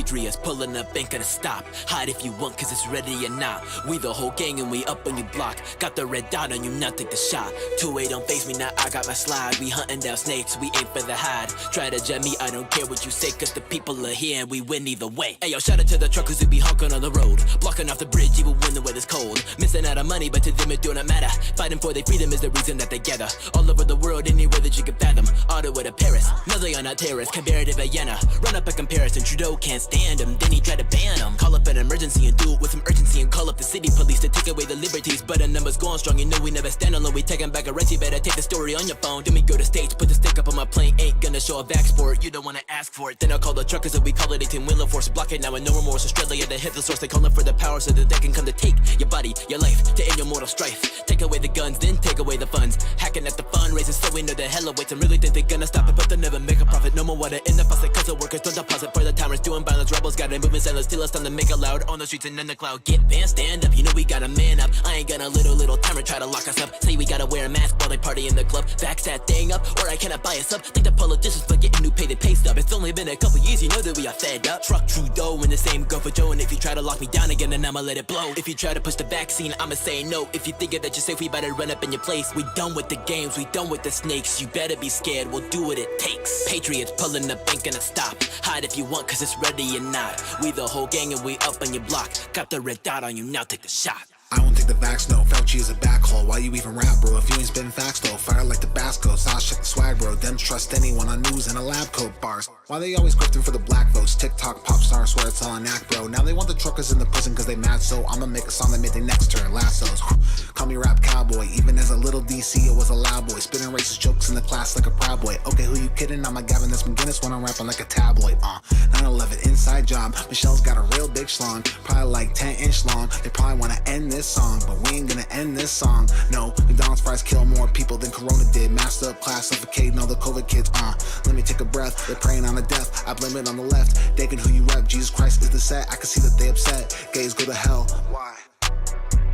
Patriots pulling up, ain't gonna stop. Hide if you want, cause it's ready or not. We the whole gang and we up on your block. Got the red dot on you, now take the shot. 2-8 don't face me, now I got my slide. We hunting down snakes, we aim for the hide. Try to jam me, I don't care what you say, cause the people are here and we win either way. Hey yo, shout out to the truckers who be honking on the road, blocking off the bridge even when the weather's cold. Missing out on money, but to them it do not matter. Fighting for their freedom is the reason that they gather. All over the world, anywhere that you can fathom. Ottawa to Paris, no they are not terrorists. Canberra to Vienna, run up a comparison. Trudeau can't stand them, then he try to ban them. Call up an emergency and do it with some urgency, and call up the city police to take away the liberties. But the numbers going strong, you know we never stand alone. We taking back a rest, you better take the story on your phone. Then we go to stage, put the stick up on my plane. Ain't gonna show a back sport, you don't wanna ask for it. Then I'll call the truckers and we call it 18-wheeler force. Block it now and no remorse. Australia to hit the source, they calling for the power so that they can come to take your body, your life, to end your mortal strife. Take away the guns, then take away the funds. Hacking at the fundraisers so we know the hell awaits. And really think they're gonna stop it, but they'll never make a profit. No more water in the faucet, cause the workers don't deposit. For the tyrants doing violence, rebels got it moving silence. Till it's time to make it loud on the streets and in the cloud. Get banned, stand up, you know we gotta man up. I ain't gonna little tyrant try to lock us up. Say we gotta wear a mask while they party in the club. Vax that thing up, or I cannot buy us up. Think the politicians for getting new pay to pay stub. It's only been a couple years, you know that we are fed up. Truck Trudeau and the same go for Joe. And if you try to lock me down again, then I'ma let it blow. If you try to push the vaccine, I'ma say no. If you think that you're safe, we better run up in your place. We done with the games, we done with the snakes. You better be scared, we'll do what it takes. Patriots pulling up, ain't gonna stop. Hide if you want, cause it's ready or not. We the whole gang and we up on your block. Got the red dot on you, now take the shot. I won't take the vax, no. Fauci is a backhole. Why you even rap, bro? If you ain't spitting facts, though. Fire like Tabasco. I'll check the swag, bro. Dems trust anyone on news and a lab coat bars. Why they always grifting for the black votes? TikTok pop star, swear it's all an act, bro. Now they want the truckers in the prison cause they mad, so I'ma make a song that made their next turn. Lassos. Call me rap cowboy. Even as a little DC, I was a loud boy. Spitting racist jokes in the class like a proud boy. Okay, who you kidding? I'm a Gavin that's McGinnis when I'm rapping like a tabloid. 9/11 inside job. Michelle's got a real big schlong. Probably like 10-inch long. They probably wanna end this song, but we ain't gonna end this song. No, McDonald's fries kill more people than Corona did. Masked up, class suffocating all the COVID kids. Let me take a breath. They're praying on the death. I blame it on the left. Dating who you rep. Jesus Christ is the set. I can see that they upset. Gays go to hell. Why?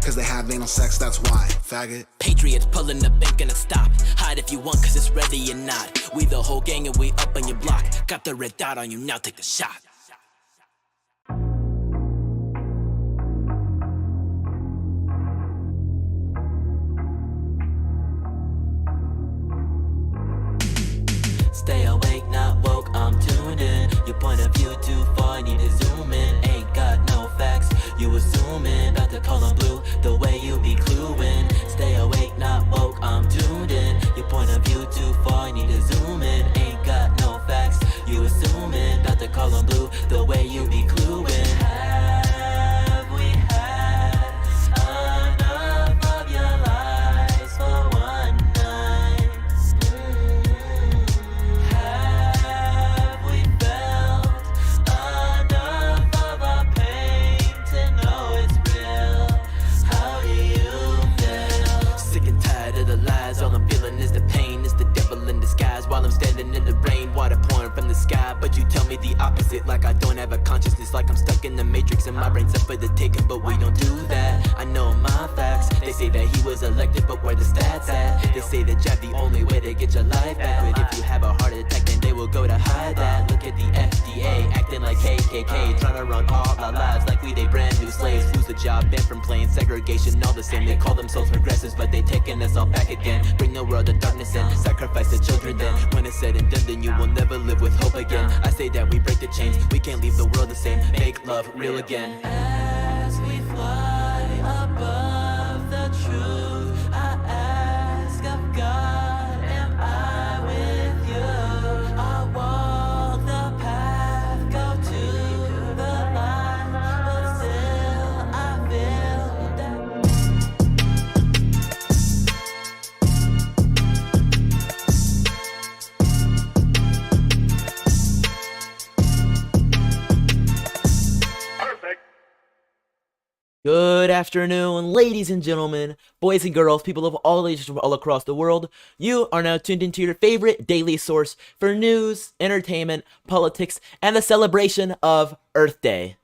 Cause they have anal sex, that's why. Faggot. Patriots pulling up, ain't gonna stop. Hide if you want, cause it's ready or not. We the whole gang and we up on your block. Got the red dot on you, now take the shot. Stay awake, not woke, I'm tuned in. Your point of view too far, need to zoom in. Ain't got no facts, you assuming. About to call them blue, the way you be cluing. Stay awake, not woke, I'm tuned in. Your point of view too far, need to zoom in. Ain't got no facts, you assuming. About to call them blue, the way you be cluing. Have we had enough of your lies for one night? Have we felt enough of our pain to know it's real? How do you feel? Sick and tired of the lies, all I'm feeling is the pain. It's the devil in disguise while I'm standing in the rain. Water pouring from the sky, but you tell me the opposite. Like I don't have a consciousness, like I'm stuck in the matrix and my brain's up for the taking. But we don't do that, I know my facts. They say that he was elected, but where the stats at? They say that jab the only way to get your life back. But if you have a heart attack, then they will go to hide that. Look at the FDA, acting like KKK, trying to run all our lives like we they brand new slaves. Lose the job, banned from playing segregation, all the same. They call themselves progressives, but they taking us all back again. Bring the world to darkness and sacrifice the children then. When it's said and done, then you will never live with hope again. I say that we break the chains, we can't leave the world the same. Make love real again. As we fly above the truth, I ask of God, am I with you? I walk the path, go to the light, but still I feel that. Good afternoon, ladies and gentlemen, boys and girls, people of all ages from all across the world. You are now tuned into your favorite daily source for news, entertainment, politics, and the celebration of Earth Day.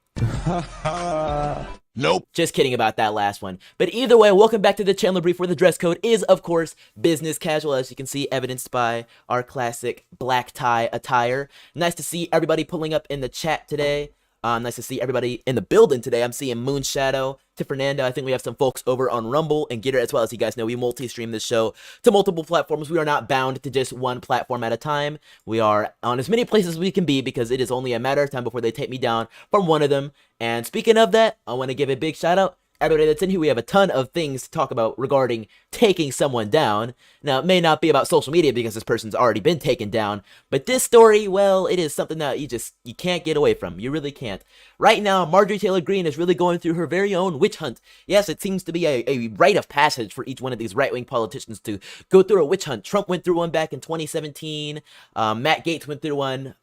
Nope. Just kidding about that last one. But either way, welcome back to the Chandler Brief, where the dress code is, of course, business casual, as you can see, evidenced by our classic black tie attire. Nice to see everybody pulling up in the chat today. Nice to see everybody in the building today. I'm seeing Moonshadow, to Fernando. I think we have some folks over on Rumble and Gitter as well. As you guys know, we multi-stream this show to multiple platforms. We are not bound to just one platform at a time. We are on as many places as we can be because it is only a matter of time before they take me down from one of them. And speaking of that, I want to give a big shout out everybody that's in here. We have a ton of things to talk about regarding taking someone down. Now, it may not be about social media because this person's already been taken down, but this story, well, it is something that you can't get away from. You really can't. Right now, Marjorie Taylor Greene is really going through her very own witch hunt. Yes, it seems to be a rite of passage for each one of these right-wing politicians to go through a witch hunt. Trump went through one back in 2017. Matt Gaetz went through one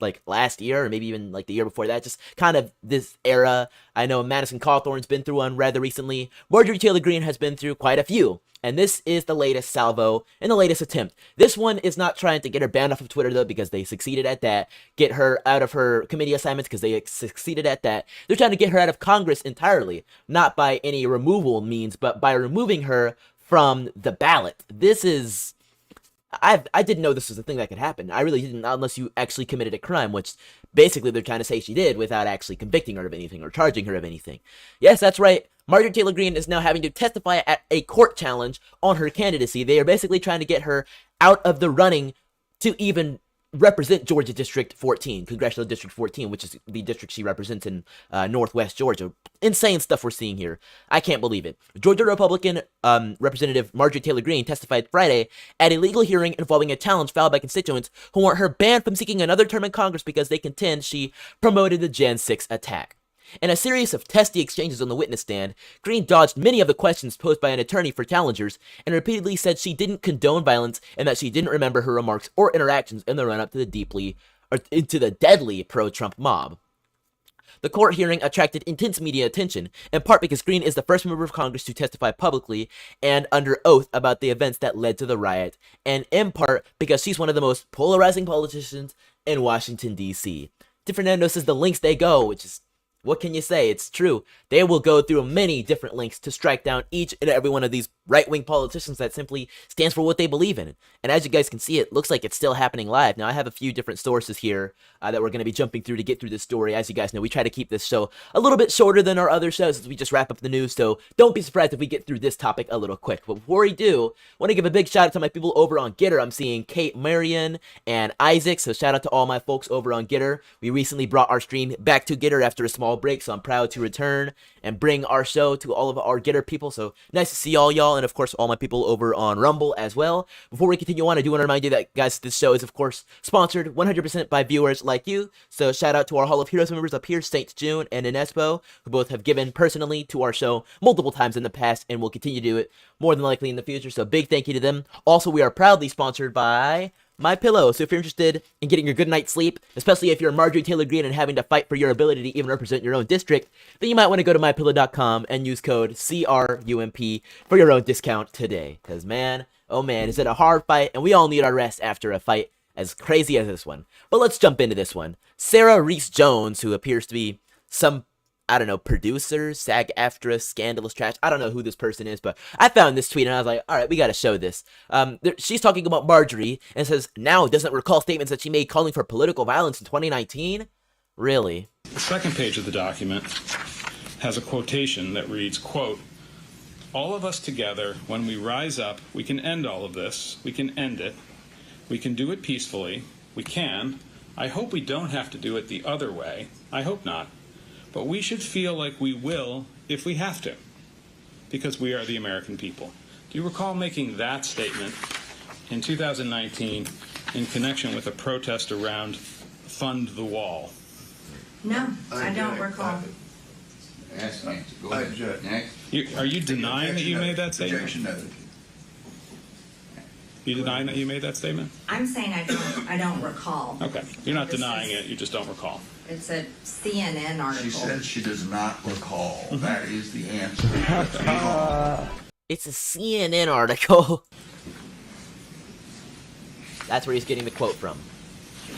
like last year or maybe even like the year before that, just kind of this era. I know Madison Cawthorn's been through one rather recently. Marjorie Taylor Greene has been through quite a few, and this is the latest salvo and the latest attempt. This one is not trying to get her banned off of Twitter though, because they succeeded at that. Get her out of her committee assignments because they succeeded at that. They're trying to get her out of Congress entirely, not by any removal means, but by removing her from the ballot. This is... I didn't know this was a thing that could happen. I really didn't, unless you actually committed a crime, which basically they're trying to say she did without actually convicting her of anything or charging her of anything. Yes, that's right. Marjorie Taylor Greene is now having to testify at a court challenge on her candidacy. They are basically trying to get her out of the running to even represent Georgia District 14, Congressional District 14, which is the district she represents in Northwest Georgia. Insane stuff we're seeing here. I can't believe it. Georgia Republican Representative Marjorie Taylor Greene testified Friday at a legal hearing involving a challenge filed by constituents who want her banned from seeking another term in Congress because they contend she promoted the Jan 6 attack. In a series of testy exchanges on the witness stand, Greene dodged many of the questions posed by an attorney for challengers and repeatedly said she didn't condone violence and that she didn't remember her remarks or interactions in the run-up to the deadly pro-Trump mob. The court hearing attracted intense media attention, in part because Greene is the first member of Congress to testify publicly and under oath about the events that led to the riot, and in part because she's one of the most polarizing politicians in Washington, D.C. Fernando says the links they go, which is... what can you say? It's true. They will go through many different links to strike down each and every one of these right-wing politicians that simply stands for what they believe in. And as you guys can see, it looks like it's still happening live. Now, I have a few different sources here that we're going to be jumping through to get through this story. As you guys know, we try to keep this show a little bit shorter than our other shows as we just wrap up the news, so don't be surprised if we get through this topic a little quick. But before we do, I want to give a big shout out to my people over on Gitter. I'm seeing Kate, Marion, and Isaac, so shout out to all my folks over on Gitter. We recently brought our stream back to Gitter after a small break, so I'm proud to return and bring our show to all of our Gitter people. So nice to see all y'all, and of course all my people over on Rumble as well. Before we continue on, I do want to remind you that, guys, this show is of course sponsored 100% by viewers like you. So shout out to our Hall of Heroes members up here, Saint June and Inespo, who both have given personally to our show multiple times in the past and will continue to do it more than likely in the future. So big thank you to them. Also, we are proudly sponsored by My Pillow. So if you're interested in getting your good night's sleep, especially if you're Marjorie Taylor Greene and having to fight for your ability to even represent your own district, then you might want to go to mypillow.com and use code CRUMP for your own discount today. Because man, oh man, is it a hard fight, and we all need our rest after a fight as crazy as this one. But let's jump into this one. Sarah Reese Jones, who appears to be some, I don't know, producer, SAG-AFTRA, scandalous trash. I don't know who this person is, but I found this tweet and I was like, all right, we got to show this. She's talking about Marjorie and says, now doesn't recall statements that she made calling for political violence in 2019? Really? The second page of the document has a quotation that reads, quote, "All of us together, when we rise up, we can end all of this. We can end it. We can do it peacefully. We can. I hope we don't have to do it the other way. I hope not. But we should feel like we will if we have to, because we are the American people." Do you recall making that statement in 2019 in connection with a protest around Fund the Wall? No, I don't recall. Ask me. Go ahead, Judge. Next. Are you denying that you made that statement? Objection noted. You denying that you made that statement? I'm saying I don't recall. Okay. You're not denying it, you just don't recall. It's a CNN article. She says she does not recall. That is the answer. It's a CNN article. That's where he's getting the quote from.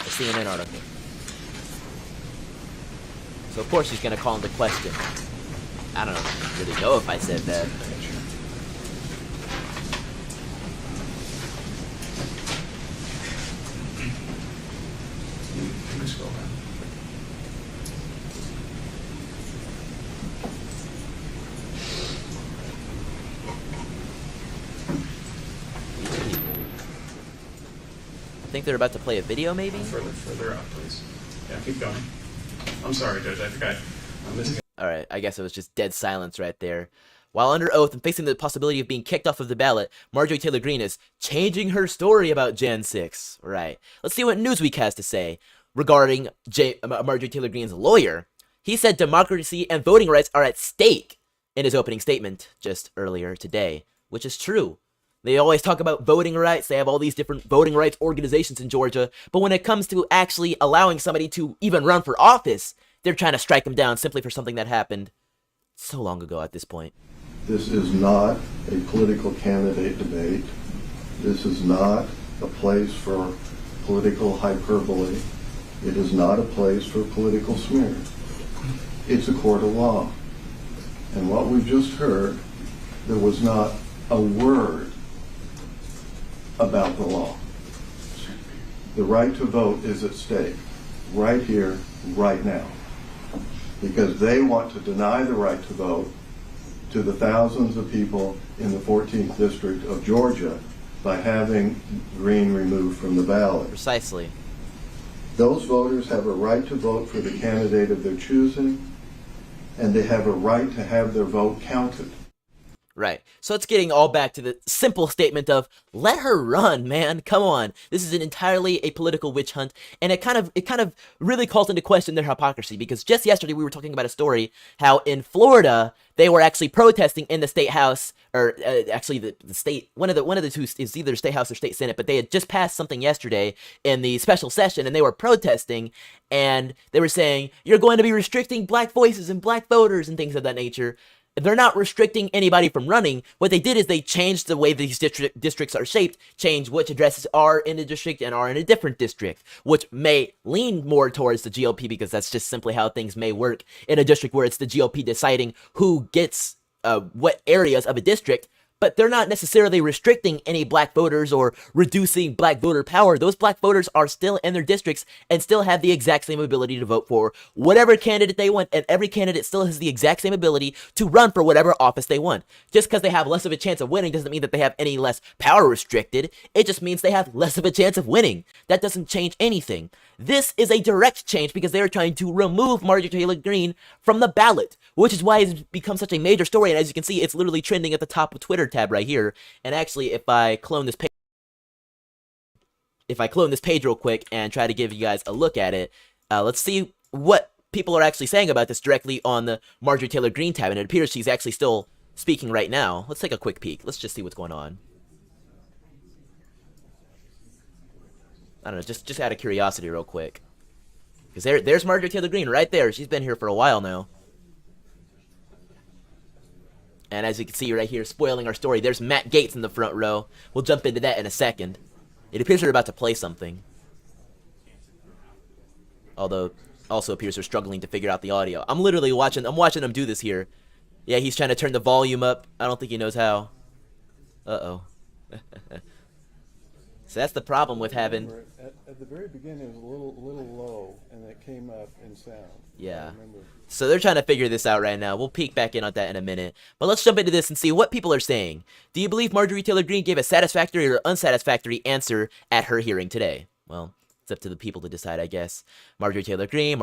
A CNN article. So of course he's going to call into question. I don't really know if I said that. think they're about to play a video, maybe? Further out, please. Yeah, keep going. I'm sorry, Judge. I think I missed. All right, I guess it was just dead silence right there. While under oath and facing the possibility of being kicked off of the ballot, Marjorie Taylor Greene is changing her story about Gen 6. Right. Let's see what Newsweek has to say regarding Marjorie Taylor Greene's lawyer. He said democracy and voting rights are at stake in his opening statement just earlier today, which is true. They always talk about voting rights. They have all these different voting rights organizations in Georgia. But when it comes to actually allowing somebody to even run for office, they're trying to strike them down simply for something that happened so long ago at this point. This is not a political candidate debate. This is not a place for political hyperbole. It is not a place for political smear. It's a court of law. And what we've just heard, there was not a word about the law. The right to vote is at stake, right here, right now. Because they want to deny the right to vote to the thousands of people in the 14th District of Georgia by having Greene removed from the ballot. Precisely. Those voters have a right to vote for the candidate of their choosing, and they have a right to have their vote counted. Right. So it's getting all back to the simple statement of let her run, man. Come on. This is an entirely a political witch hunt, and it kind of really calls into question their hypocrisy, because just yesterday we were talking about a story how in Florida they were actually protesting in the state house, or actually the state, one of the two is either state house or state senate, but they had just passed something yesterday in the special session, and they were protesting, and they were saying you're going to be restricting black voices and black voters and things of that nature. They're not restricting anybody from running. What they did is they changed the way these districts are shaped, changed which addresses are in a district and are in a different district, which may lean more towards the GOP, because that's just simply how things may work in a district where it's the GOP deciding who gets what areas of a district. But they're not necessarily restricting any black voters or reducing black voter power. Those black voters are still in their districts and still have the exact same ability to vote for whatever candidate they want. And every candidate still has the exact same ability to run for whatever office they want. Just because they have less of a chance of winning doesn't mean that they have any less power restricted. It just means they have less of a chance of winning. That doesn't change anything. This is a direct change because they are trying to remove Marjorie Taylor Greene from the ballot, which is why it's become such a major story. And as you can see, it's literally trending at the top of Twitter tab right here. And actually, if I clone this page real quick and try to give you guys a look at it, let's see what people are actually saying about this directly on the Marjorie Taylor Greene tab. And it appears she's actually still speaking right now. Let's take a quick peek. Let's just see what's going on. I don't know, just out of curiosity real quick. Because there's Marjorie Taylor Greene right there. She's been here for a while now. And as you can see right here, spoiling our story, there's Matt Gaetz in the front row. We'll jump into that in a second. It appears they're about to play something. Although, also appears they're struggling to figure out the audio. I'm watching them do this here. Yeah, he's trying to turn the volume up. I don't think he knows how. Uh-oh. So that's the problem with having... At the very beginning, it was a little low, and it came up in sound. Yeah. So they're trying to figure this out right now. We'll peek back in on that in a minute. But let's jump into this and see what people are saying. Do you believe Marjorie Taylor Greene gave a satisfactory or unsatisfactory answer at her hearing today? Well, it's up to the people to decide, I guess. Marjorie Taylor Greene,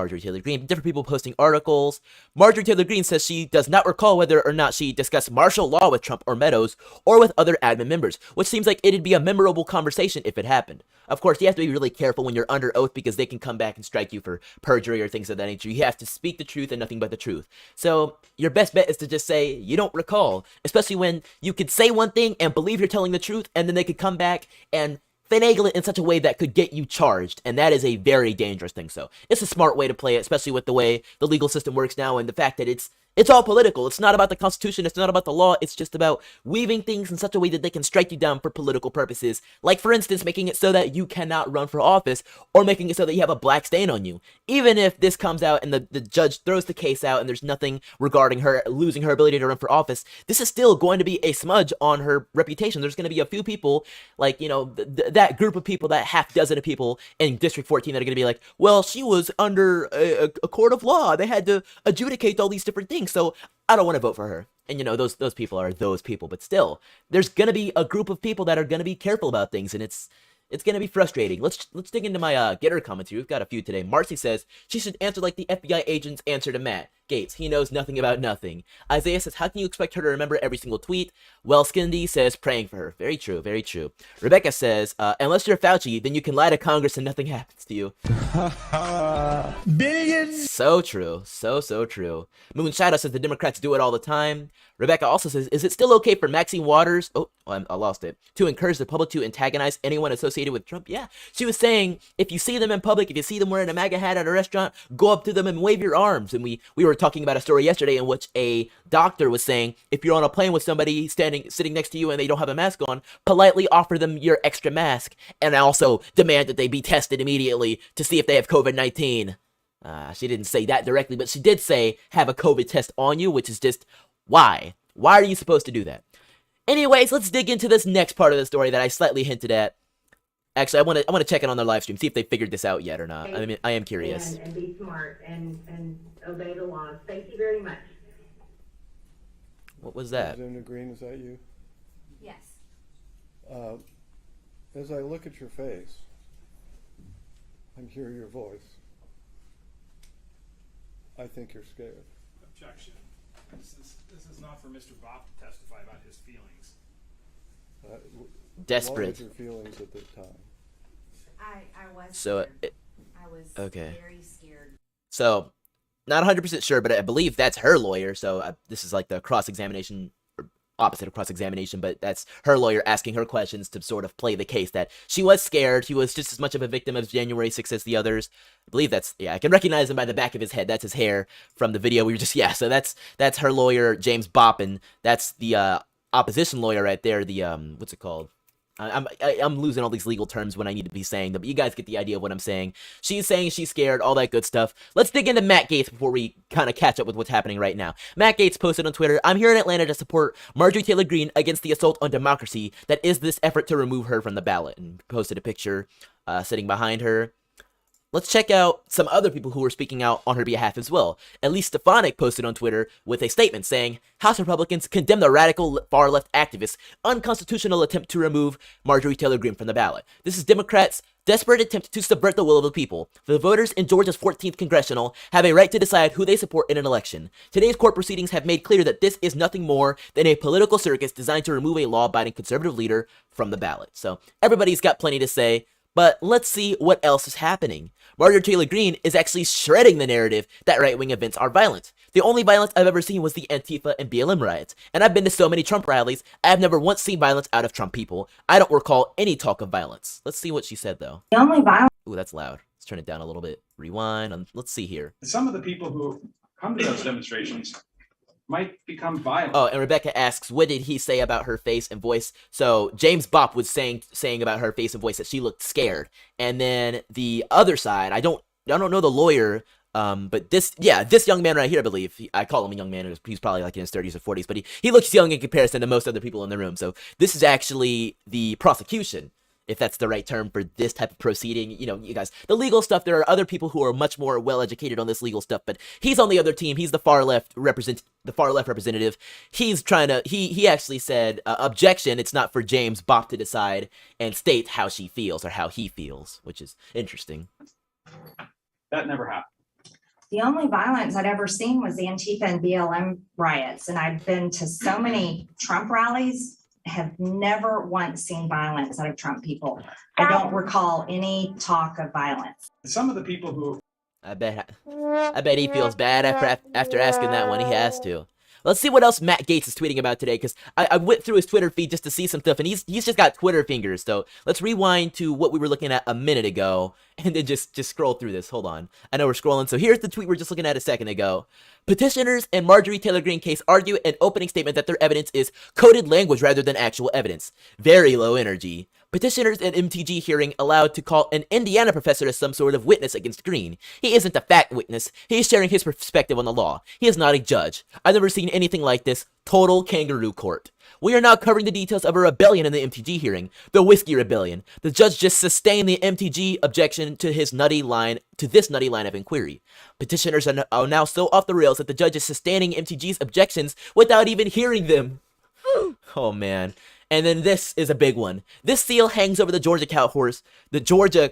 different people posting articles. Marjorie Taylor Greene says she does not recall whether or not she discussed martial law with Trump or Meadows or with other admin members, which seems like it'd be a memorable conversation if it happened. Of course, you have to be really careful when you're under oath because they can come back and strike you for perjury or things of that nature. You have to speak the truth and nothing but the truth. So your best bet is to just say you don't recall, especially when you could say one thing and believe you're telling the truth, and then they could come back and finagle it in such a way that could get you charged, and that is a very dangerous thing. So it's a smart way to play it, especially with the way the legal system works now and the fact that it's all political. It's not about the Constitution. It's not about the law. It's just about weaving things in such a way that they can strike you down for political purposes. Like, for instance, making it so that you cannot run for office, or making it so that you have a black stain on you. Even if this comes out and the judge throws the case out and there's nothing regarding her losing her ability to run for office, this is still going to be a smudge on her reputation. There's going to be a few people, like, you know, that group of people, that half dozen of people in District 14 that are going to be like, well, she was under a court of law. They had to adjudicate all these different things. So I don't want to vote for her. And, you know, those people are those people. But still, there's going to be a group of people that are going to be careful about things. And it's It's gonna be frustrating. Let's dig into my Getter comments here. We've got a few today. Marcy says she should answer like the FBI agents answer to Matt Gaetz. He knows nothing about nothing. Isaiah says, how can you expect her to remember every single tweet? Well, Skindy says, praying for her. Very true, very true. Rebecca says, unless you're Fauci, then you can lie to Congress and nothing happens to you. Billions. So true, so true. Moon Shadow says the Democrats do it all the time. Rebecca also says, is it still okay for Maxine Waters, I lost it, to encourage the public to antagonize anyone associated with Trump? Yeah, she was saying, if you see them in public, if you see them wearing a MAGA hat at a restaurant, go up to them and wave your arms. And we were talking about a story yesterday in which a doctor was saying, if you're on a plane with somebody sitting next to you and they don't have a mask on, politely offer them your extra mask, and also demand that they be tested immediately to see if they have COVID-19. She didn't say that directly, but she did say, have a COVID test on you, which is just, why? Why are you supposed to do that? Anyways, let's dig into this next part of the story that I slightly hinted at. Actually, I want to check it on their live stream, see if they figured this out yet or not. I mean, I am curious. And be smart and obey the laws. Thank you very much. What was that? Representative Greene, is that you? Yes. As I look at your face and hear your voice, I think you're scared. Objection. This is not for Mr. Bopp to testify about his feelings. Desperate. What were your feelings at the time? I was So, scared. I was okay. very scared. So, not 100% sure, but I believe that's her lawyer. So this is like the cross-examination, or opposite of cross-examination, but that's her lawyer asking her questions to sort of play the case that she was scared. He was just as much of a victim of January 6th as the others. I believe that's, yeah, I can recognize him by the back of his head. That's his hair from the video. We were just, yeah, so that's her lawyer, James Bopp, and that's the opposition lawyer right there, the, what's it called? I'm losing all these legal terms when I need to be saying them, but you guys get the idea of what I'm saying. She's saying she's scared, all that good stuff. Let's dig into Matt Gaetz before we kind of catch up with what's happening right now. Matt Gaetz posted on Twitter, I'm here in Atlanta to support Marjorie Taylor Greene against the assault on democracy that is this effort to remove her from the ballot, and posted a picture sitting behind her. Let's check out some other people who were speaking out on her behalf as well. Elise Stefanik posted on Twitter with a statement saying, House Republicans condemn the radical far-left activists' unconstitutional attempt to remove Marjorie Taylor Greene from the ballot. This is Democrats' desperate attempt to subvert the will of the people. The voters in Georgia's 14th Congressional have a right to decide who they support in an election. Today's court proceedings have made clear that this is nothing more than a political circus designed to remove a law-abiding conservative leader from the ballot. So everybody's got plenty to say. But let's see what else is happening. Marjorie Taylor Greene is actually shredding the narrative that right-wing events are violent. The only violence I've ever seen was the Antifa and BLM riots. And I've been to so many Trump rallies, I have never once seen violence out of Trump people. I don't recall any talk of violence. Let's see what she said, though. The only violence. Ooh, that's loud. Let's turn it down a little bit. Rewind. Let's see here. Some of the people who come to those demonstrations might become violent. Oh, and Rebecca asks, what did he say about her face and voice? So James Bopp was saying about her face and voice that she looked scared. And then the other side, I don't know the lawyer, but this young man right here, I believe, I call him a young man, he's probably like in his 30s or 40s, but he looks young in comparison to most other people in the room. So this is actually the prosecution, if that's the right term for this type of proceeding. You know, you guys, the legal stuff, there are other people who are much more well-educated on this legal stuff, but he's on the other team. He's the far left representative. He's trying to, he actually said, objection, it's not for James Bopp to decide and state how she feels or how he feels, which is interesting. That never happened. The only violence I'd ever seen was the Antifa and BLM riots. And I've been to so many Trump rallies, have never once seen violence out of Trump people. I don't recall any talk of violence. Some of the people who I bet he feels bad after asking that one. He has to. Let's see what else Matt Gaetz is tweeting about today, because I went through his Twitter feed just to see some stuff, and he's just got Twitter fingers. So let's rewind to what we were looking at a minute ago, and then just scroll through this. Hold on. I know we're scrolling. So here's the tweet we were just looking at a second ago. Petitioners in Marjorie Taylor Greene case argue in opening statement that their evidence is coded language rather than actual evidence. Very low energy. Petitioners in MTG hearing allowed to call an Indiana professor as some sort of witness against Greene. He isn't a fact witness. He is sharing his perspective on the law. He is not a judge. I've never seen anything like this. Total kangaroo court. We are now covering the details of a rebellion in the MTG hearing, the Whiskey Rebellion. The judge just sustained the MTG objection to this nutty line of inquiry. Petitioners are now so off the rails that the judge is sustaining MTG's objections without even hearing them. Oh man. And then this is a big one. This seal hangs over the Georgia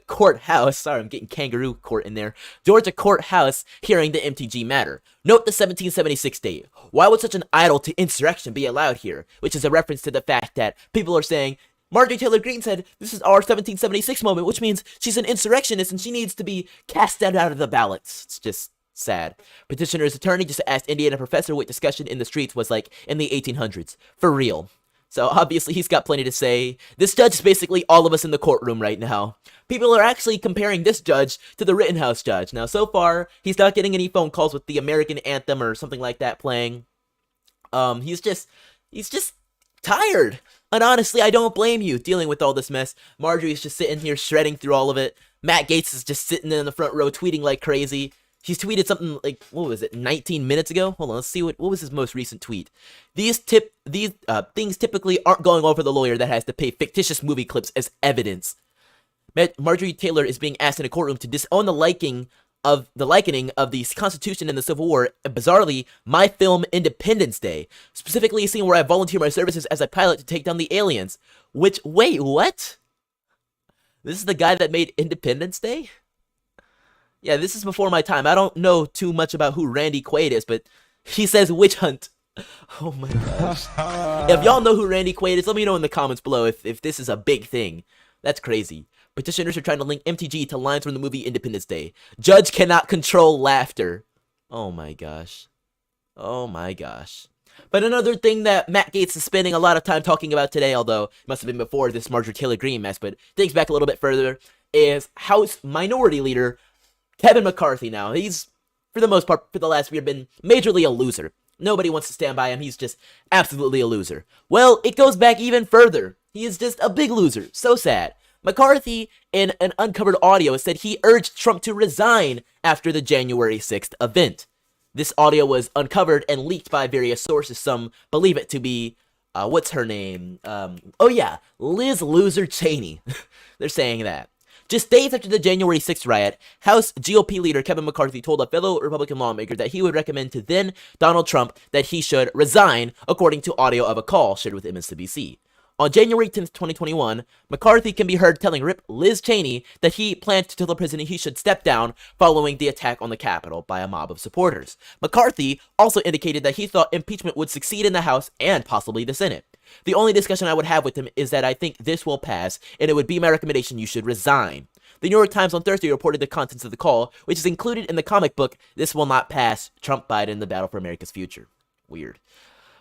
courthouse. Sorry, I'm getting kangaroo court in there. Georgia courthouse hearing the MTG matter. Note the 1776 date. Why would such an idol to insurrection be allowed here? Which is a reference to the fact that people are saying, Marjorie Taylor Greene said, this is our 1776 moment, which means she's an insurrectionist and she needs to be cast out of the ballots. It's just sad. Petitioner's attorney just asked Indiana professor what discussion in the streets was like in the 1800s. For real. So obviously he's got plenty to say. This judge is basically all of us in the courtroom right now. People are actually comparing this judge to the Rittenhouse judge. Now so far, he's not getting any phone calls with the American anthem or something like that playing. He's just tired. And honestly, I don't blame you dealing with all this mess. Marjorie's just sitting here shredding through all of it. Matt Gaetz is just sitting in the front row tweeting like crazy. He's tweeted something like, what was it, 19 minutes ago? Hold on, let's see what was his most recent tweet. These things typically aren't going over the lawyer that has to pay fictitious movie clips as evidence. Marjorie Taylor is being asked in a courtroom to disown the likening of the Constitution and the Civil War, and bizarrely, my film Independence Day, specifically a scene where I volunteer my services as a pilot to take down the aliens. Which, wait, what? This is the guy that made Independence Day? Yeah, this is before my time. I don't know too much about who Randy Quaid is, but he says witch hunt. Oh my gosh. If y'all know who Randy Quaid is, let me know in the comments below if this is a big thing. That's crazy. Petitioners are trying to link MTG to lines from the movie Independence Day. Judge cannot control laughter. Oh my gosh. Oh my gosh. But another thing that Matt Gaetz is spending a lot of time talking about today, although it must have been before this Marjorie Taylor Greene mess, but digs back a little bit further, is House Minority Leader Kevin McCarthy. Now, he's, for the most part, for the last year, been majorly a loser. Nobody wants to stand by him. He's just absolutely a loser. Well, it goes back even further. He is just a big loser. So sad. McCarthy, in an uncovered audio, said he urged Trump to resign after the January 6th event. This audio was uncovered and leaked by various sources. Some believe it to be, what's her name? Liz Loser Cheney. They're saying that. Just days after the January 6th riot, House GOP leader Kevin McCarthy told a fellow Republican lawmaker that he would recommend to then Donald Trump that he should resign, according to audio of a call shared with MSNBC. On January 10th, 2021, McCarthy can be heard telling Rip Liz Cheney that he planned to tell the president he should step down following the attack on the Capitol by a mob of supporters. McCarthy also indicated that he thought impeachment would succeed in the House and possibly the Senate. The only discussion I would have with him is that I think this will pass, and it would be my recommendation you should resign. The New York Times on Thursday reported the contents of the call, which is included in the comic book This Will Not Pass, Trump Biden, The Battle for America's Future. Weird.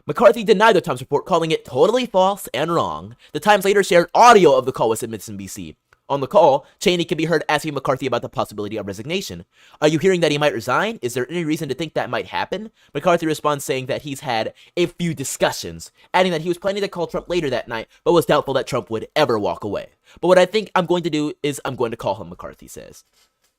McCarthy denied the Times report, calling it totally false and wrong. The Times later shared audio of the call with MSNBC. On the call, Cheney can be heard asking McCarthy about the possibility of resignation. Are you hearing that he might resign? Is there any reason to think that might happen? McCarthy responds saying that he's had a few discussions, adding that he was planning to call Trump later that night, but was doubtful that Trump would ever walk away. But what I think I'm going to do is I'm going to call him, McCarthy says.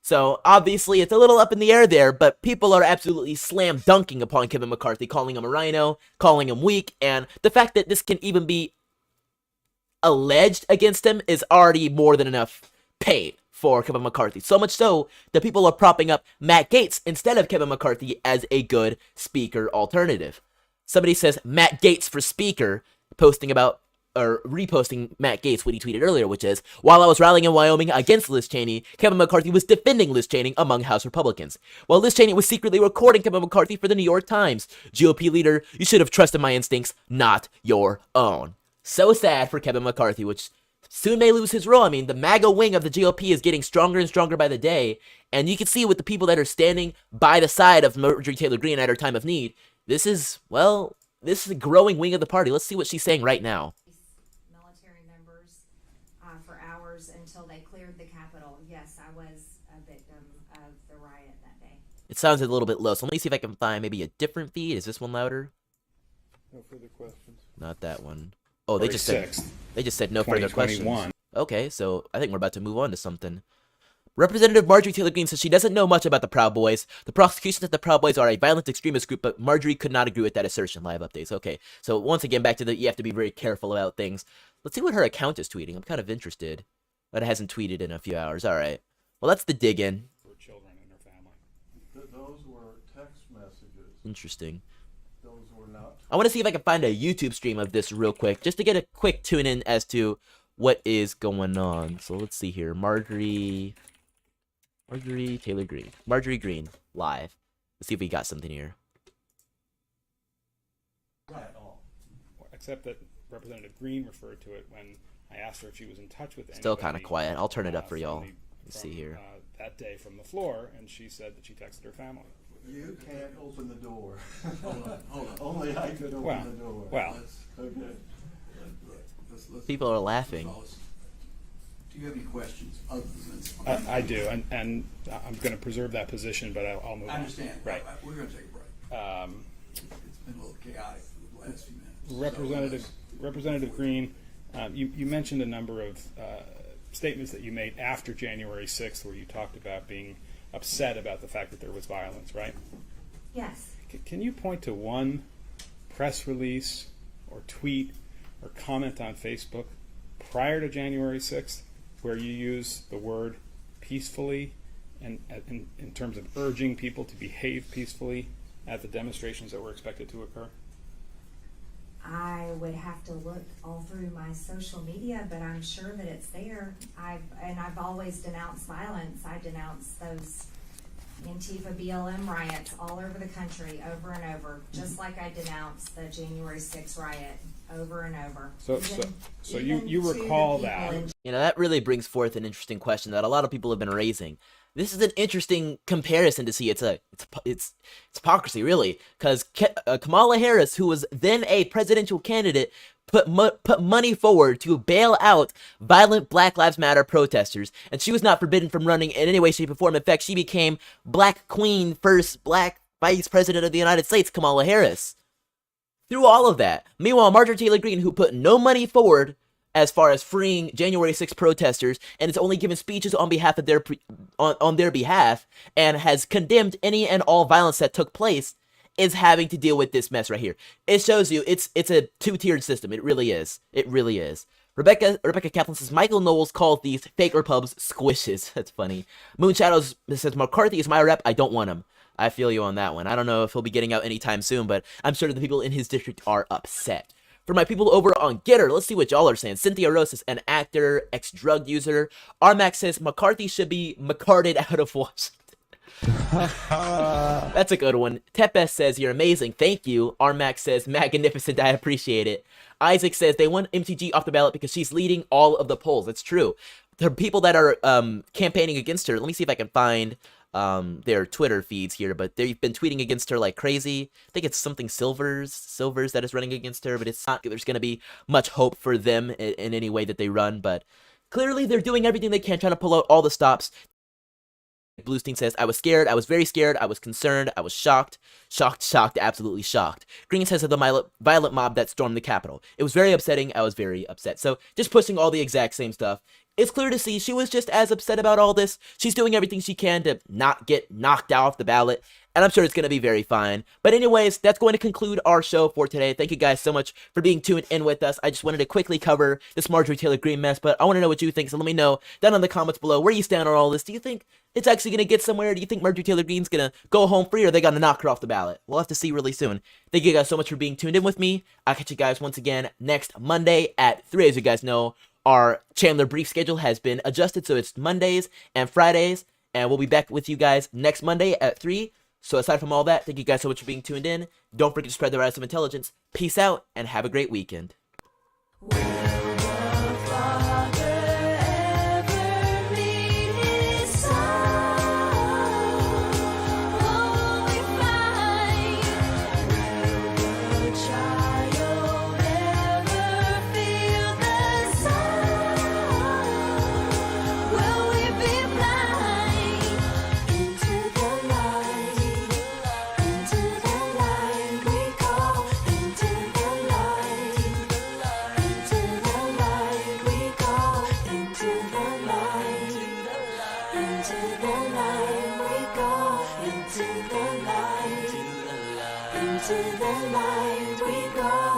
So, obviously, it's a little up in the air there, but people are absolutely slam dunking upon Kevin McCarthy, calling him a rhino, calling him weak, and the fact that this can even be alleged against him is already more than enough paid for Kevin McCarthy. So much so that people are propping up Matt Gaetz instead of Kevin McCarthy as a good speaker alternative. Somebody says Matt Gaetz for speaker, reposting Matt Gaetz what he tweeted earlier, which is, while I was rallying in Wyoming against Liz Cheney, Kevin McCarthy was defending Liz Cheney among House Republicans. While Liz Cheney was secretly recording Kevin McCarthy for the New York Times. GOP leader, you should have trusted my instincts, not your own. So sad for Kevin McCarthy, which soon may lose his role. I mean, the MAGA wing of the GOP is getting stronger and stronger by the day, and you can see with the people that are standing by the side of Marjorie Taylor Greene at her time of need, this is a growing wing of the party. Let's see what she's saying right now. Military members for hours until they cleared the Capitol. Yes, I was a victim of the riot that day. It sounds a little bit low, so let me see if I can find maybe a different feed. Is this one louder? No further questions. Not that one. Oh, they just said no further questions. Okay, so I think we're about to move on to something. Representative Marjorie Taylor Greene says she doesn't know much about the Proud Boys. The prosecution says the Proud Boys are a violent extremist group, but Marjorie could not agree with that assertion. Live updates. Okay, so once again, back to you have to be very careful about things. Let's see what her account is tweeting. I'm kind of interested. But it hasn't tweeted in a few hours. All right. Well, that's the dig in. For children and her family. Those were text messages. Interesting. Those were not I want to see if I can find a YouTube stream of this real quick, just to get a quick tune in as to what is going on. So let's see here. Marjorie Taylor Greene. Marjorie Greene, live. Let's see if we got something here. Except that Representative Greene referred to it when I asked her if she was in touch with anybody. Still kind of quiet. I'll turn it up for y'all. Let's see here. That day from the floor, and she said that she texted her family. You can't open the door. Hold on. Only I could open the door. Well. Okay. People are laughing. Do you have any questions other than this? I do, and I'm going to preserve that position, but I'll move on. I understand. Right. We're going to take a break. It's been a little chaotic for the last few minutes. Representative Greene, you mentioned a number of statements that you made after January 6th where you talked about being upset about the fact that there was violence, right? Yes. Can you point to one press release or tweet or comment on Facebook prior to January 6th where you use the word peacefully and in terms of urging people to behave peacefully at the demonstrations that were expected to occur? I would have to look all through my social media, but I'm sure that it's there. I've always denounced violence. I denounce those Antifa BLM riots all over the country over and over, just like I denounced the January 6th riot over and over. So you recall that. You know, that really brings forth an interesting question that a lot of people have been raising. This is an interesting comparison to see. It's hypocrisy, really, because Kamala Harris, who was then a presidential candidate, put money forward to bail out violent Black Lives Matter protesters, and she was not forbidden from running in any way, shape, or form. In fact, she became Black Queen, first Black Vice President of the United States, Kamala Harris. Through all of that, meanwhile, Marjorie Taylor Greene, who put no money forward as far as freeing January 6th protesters, and is only given speeches on behalf of on their behalf, and has condemned any and all violence that took place, is having to deal with this mess right here. It shows you it's a two-tiered system. It really is. It really is. Rebecca Kaplan says Michael Knowles called these fake repubs squishes. That's funny. Moon Shadows says McCarthy is my rep. I don't want him. I feel you on that one. I don't know if he'll be getting out anytime soon, but I'm sure the people in his district are upset. For my people over on Getter, let's see what y'all are saying. Cynthia Rose is an actor, ex-drug user. Armax says McCarthy should be McCarted out of Washington. That's a good one. Tepes says, you're amazing. Thank you. Armax says, magnificent. I appreciate it. Isaac says, they want MTG off the ballot because she's leading all of the polls. That's true. There are people that are campaigning against her. Let me see if I can find their Twitter feeds here, but they've been tweeting against her like crazy. I think it's something Silvers that is running against her, but it's not, there's going to be much hope for them in any way that they run, but clearly they're doing everything they can, trying to pull out all the stops. Bluestein says, I was scared, I was very scared, I was concerned, I was shocked, absolutely shocked. Green says of the violent mob that stormed the Capitol. It was very upsetting, I was very upset. So just pushing all the exact same stuff. It's clear to see she was just as upset about all this. She's doing everything she can to not get knocked off the ballot, and I'm sure it's going to be very fine. But anyways, that's going to conclude our show for today. Thank you guys so much for being tuned in with us. I just wanted to quickly cover this Marjorie Taylor Greene mess, but I want to know what you think, so let me know down in the comments below where you stand on all this. Do you think it's actually going to get somewhere? Do you think Marjorie Taylor Greene's going to go home free, or are they going to knock her off the ballot? We'll have to see really soon. Thank you guys so much for being tuned in with me. I'll catch you guys once again next Monday at 3, as you guys know. Our Chandler brief schedule has been adjusted, so it's Mondays and Fridays, and we'll be back with you guys next Monday at 3. So aside from all that, thank you guys so much for being tuned in. Don't forget to spread the rise of intelligence. Peace out, and have a great weekend.